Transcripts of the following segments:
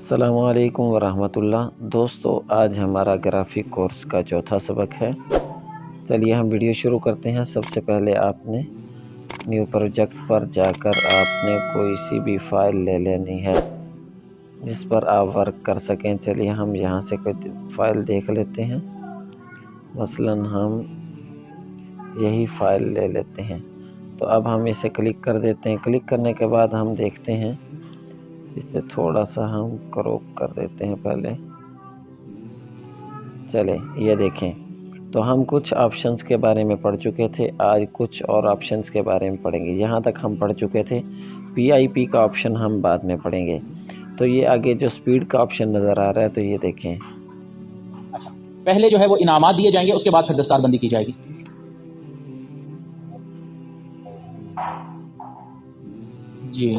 अस्सलामु अलैकुम वरहमतुल्लाह। दोस्तों, आज हमारा ग्राफिक कोर्स का चौथा सबक है। चलिए हम वीडियो शुरू करते हैं। सबसे पहले आपने न्यू प्रोजेक्ट पर जाकर आपने कोई सी भी फाइल ले लेनी है जिस पर आप वर्क कर सकें। चलिए हम यहाँ से कोई फाइल देख लेते हैं। मसलन हम यही फाइल ले लेते हैं। तो अब हम इसे क्लिक कर देते हैं। क्लिक करने के बाद हम देखते हैं, इसे थोड़ा सा हम क्रॉप कर देते हैं पहले। चले ये देखें, तो हम कुछ ऑप्शंस के बारे में पढ़ चुके थे। आज कुछ और ऑप्शंस के बारे में पढ़ेंगे। यहाँ तक हम पढ़ चुके थे। PIP का ऑप्शन हम बाद में पढ़ेंगे। तो ये आगे जो स्पीड का ऑप्शन नज़र आ रहा है, तो ये देखें। अच्छा, पहले जो है वो इनामात दिए जाएंगे, उसके बाद फिर दस्तारबंदी की जाएगी। जी,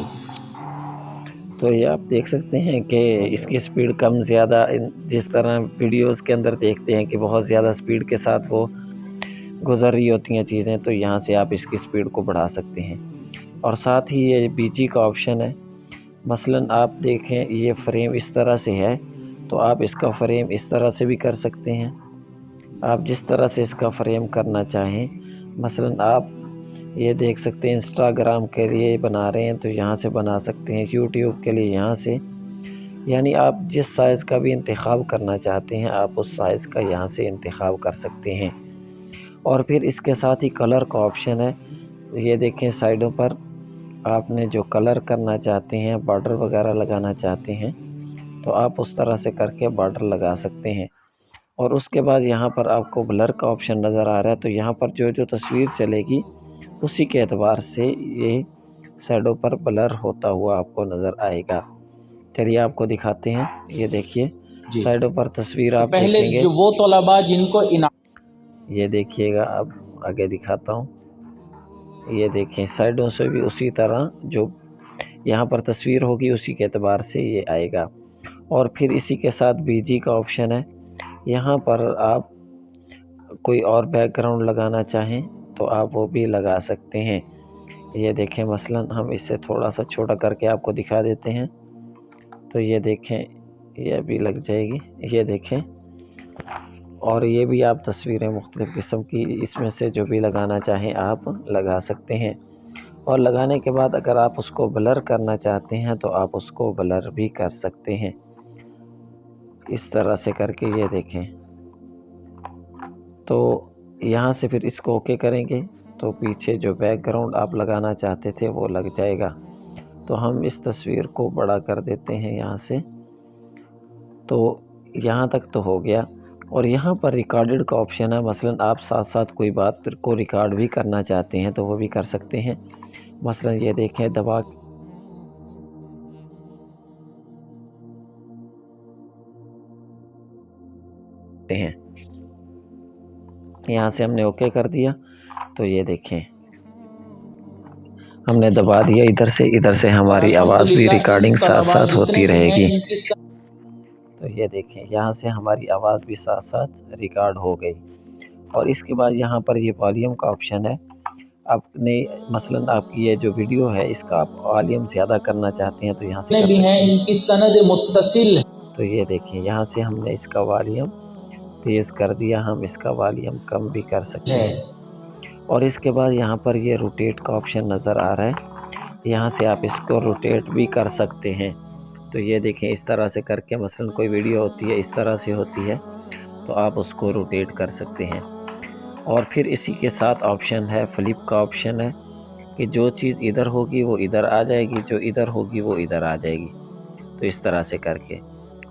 तो ये आप देख सकते हैं कि इसकी स्पीड कम ज़्यादा, जिस तरह वीडियोस के अंदर देखते हैं कि बहुत ज़्यादा स्पीड के साथ वो गुजर रही होती हैं चीज़ें, तो यहाँ से आप इसकी स्पीड को बढ़ा सकते हैं। और साथ ही ये BG का ऑप्शन है। मसलन आप देखें, ये फ्रेम इस तरह से है, तो आप इसका फ्रेम इस तरह से भी कर सकते हैं। आप जिस तरह से इसका फ्रेम करना चाहें। मसलन आप ये देख सकते हैं, इंस्टाग्राम के लिए बना रहे हैं तो यहाँ से बना सकते हैं, यूट्यूब के लिए यहाँ से, यानी आप जिस साइज़ का भी इंतखाब करना चाहते हैं आप उस साइज़ का यहाँ से इंतखाब कर सकते हैं। और फिर इसके साथ ही कलर का ऑप्शन है। ये देखें, साइडों पर आपने जो कलर करना चाहते हैं, बॉर्डर वगैरह लगाना चाहते हैं, तो आप उस तरह से करके बॉर्डर लगा सकते हैं। और उसके बाद यहाँ पर आपको ब्लर का ऑप्शन नज़र आ रहा है। तो यहाँ पर जो जो तस्वीर चलेगी उसी के एतबार से ये शैडो पर ब्लर होता हुआ आपको नज़र आएगा। चलिए आपको दिखाते हैं। ये देखिए, शैडो पर तस्वीर आप पहले देखेंगे। जो वो तलबा जिनको ये देखिएगा, अब आगे दिखाता हूँ। ये देखें, साइडों से भी उसी तरह जो यहाँ पर तस्वीर होगी उसी के एतबार से ये आएगा। और फिर इसी के साथ BG का ऑप्शन है। यहाँ पर आप कोई और बैकग्राउंड लगाना चाहें तो आप वो भी लगा सकते हैं। ये देखें, मसलन हम इसे थोड़ा सा छोटा करके आपको दिखा देते हैं। तो ये देखें, ये भी लग जाएगी। ये देखें, और ये भी आप तस्वीरें मुख्तलिफ़ किस्म की इसमें से जो भी लगाना चाहें आप लगा सकते हैं। और लगाने के बाद अगर आप उसको ब्लर करना चाहते हैं तो आप उसको ब्लर भी कर सकते हैं, इस तरह से करके। ये देखें, तो यहाँ से फिर इसको ओके करेंगे तो पीछे जो बैकग्राउंड आप लगाना चाहते थे वो लग जाएगा। तो हम इस तस्वीर को बड़ा कर देते हैं यहाँ से। तो यहाँ तक तो हो गया। और यहाँ पर रिकॉर्डेड का ऑप्शन है। मसलन आप साथ साथ कोई बात को रिकॉर्ड भी करना चाहते हैं तो वो भी कर सकते हैं। मसलन ये देखें, दबा हैं, यहाँ से हमने ओके कर दिया। तो ये देखें, हमने दबा दिया इधर से हमारी आवाज़ भी रिकॉर्डिंग साथ साथ होती रहेगी। तो ये देखें, यहाँ से हमारी आवाज़ भी साथ साथ रिकॉर्ड हो गई। और इसके बाद यहाँ पर ये वॉल्यूम का ऑप्शन है। आपने मसलन आपकी ये जो वीडियो है इसका आप वॉल्यूम ज़्यादा करना चाहते हैं तो यहाँ से भी हैं, इनकी सनद मुत्तसिल। तो ये देखिए, यहाँ से हमने इसका वॉल्यूम तेज़ कर दिया, हम इसका वॉल्यूम कम भी कर सकते हैं। और इसके बाद यहाँ पर ये रोटेट का ऑप्शन नज़र आ रहा है। यहाँ से आप इसको रोटेट भी कर सकते हैं। तो ये देखें, इस तरह से करके मसलन कोई वीडियो होती है इस तरह से होती है तो आप उसको रोटेट कर सकते हैं। और फिर इसी के साथ ऑप्शन है फ्लिप का ऑप्शन है कि जो चीज़ इधर होगी वो इधर आ जाएगी, जो इधर होगी वो इधर आ जाएगी। तो इस तरह से करके।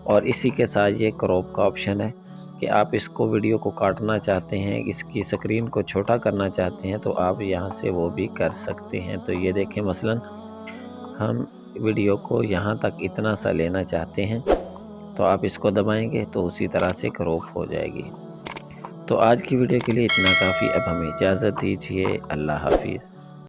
और इसी के साथ ये क्रॉप का ऑप्शन है कि आप इसको वीडियो को काटना चाहते हैं, इसकी स्क्रीन को छोटा करना चाहते हैं तो आप यहाँ से वो भी कर सकते हैं। तो ये देखें, मसलन हम वीडियो को यहाँ तक इतना सा लेना चाहते हैं तो आप इसको दबाएंगे तो उसी तरह से क्रॉप हो जाएगी। तो आज की वीडियो के लिए इतना काफ़ी। अब हमें इजाज़त दीजिए। अल्लाह हाफिज़।